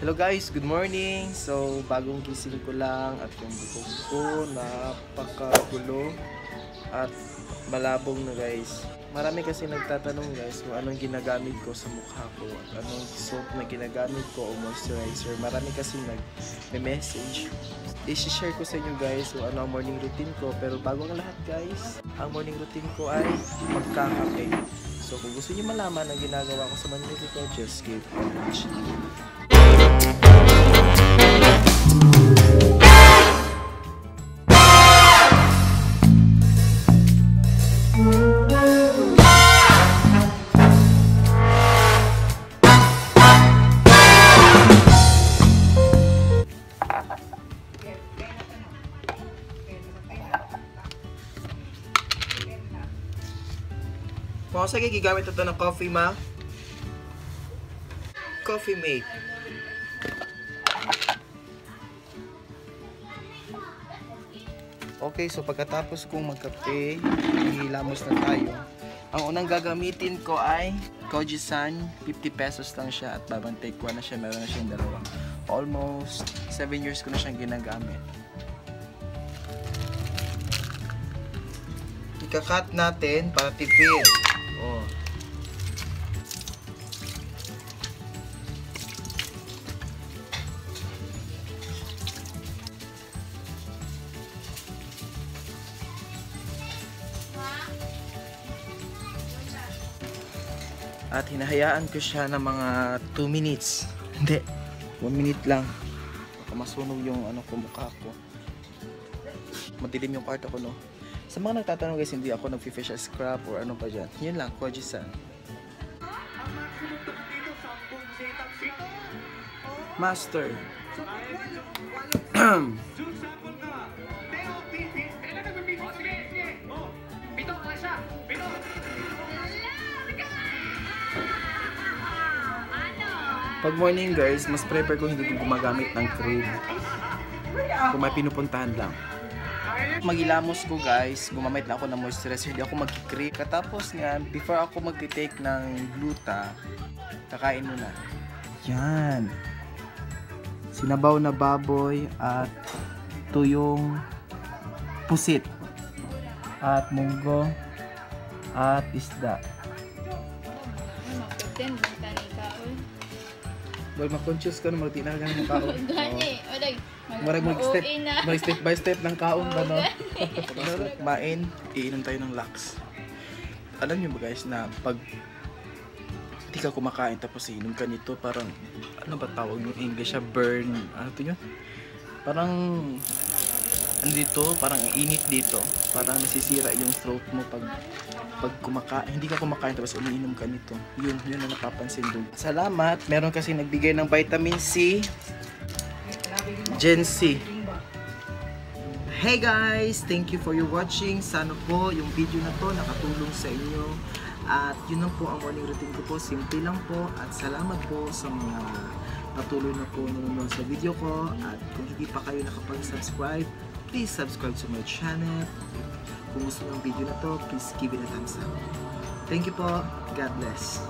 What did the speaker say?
Hello guys, good morning. So, bagong gising ko lang at yung bukog ko napakagulo at malabong na guys. Marami kasi nagtatanong guys kung anong ginagamit ko sa mukha ko at anong soap na ginagamit ko o moisturizer. Marami kasi nag-message. I-share ko sa inyo guys kung ano ang morning routine ko. Pero bago ang lahat guys, ang morning routine ko ay magkakape. So kung gusto niyo malaman ang ginagawa ko sa morning routine ko, just keep on watching. Kung sa gigamit ito ng coffee ma? Coffee mate. Okay, so pagkatapos kong magkape, hilamos na tayo. Ang unang gagamitin ko ay Kojisan, 50 pesos lang siya at babantay ko na siya, meron na siyang dalawa. Almost 7 years ko na siyang ginagamit. Ika-cut natin para tipid. Oh. At hinahayaan ko siya ng mga 2 minutes. Hindi, 1 minute lang. Baka masunog yung ko, mukha ko. Madilim yung kwarto ko, no? Sa mga nagtatanong guys, hindi ako nag-facial scrub or ano pa dyan. Yun lang, Kojisan. Master. Pag morning guys, mas prefer ko hindi ko gumagamit ng cream. Kung may pinupuntahan lang. Magilamos ko guys, gumamit na ako ng moisturizer, hindi ako mag-cream. Katapos nga, before ako mag-take ng gluta, kakain muna. Yan. Sinabaw na baboy at tuyong pusit. At munggo at isda. Boy, mag-conscious ka na, mag-tinagal ka ng kaon. Gani, oday. Marag mag-step by step ng kaon ba, no? Kumain, iinom tayo ng lax. Alam niyo ba guys na pag hindi ka kumakain tapos iinom ka nito, parang, ano ba tawag yung English, burn, ano to yun? Parang, ano dito, parang init dito. Parang nasisira yung throat mo pag kumakain, hindi ka kumakain tapos umiinom ka nito. Yun ang napapansin doon. Salamat, meron kasi nagbigay ng vitamin C. Gen C. Hey guys, thank you for your watching. Sana po yung video na to nakatulong sa inyo. At yun lang po ang morning routine ko po. Simple lang po. At salamat po sa mga patuloy na po nanonood sa video ko. At kung hindi pa kayo nakapag-subscribe, please subscribe to my channel. Kung gusto ng video na to, please give it a thumbs up. Thank you po. God bless.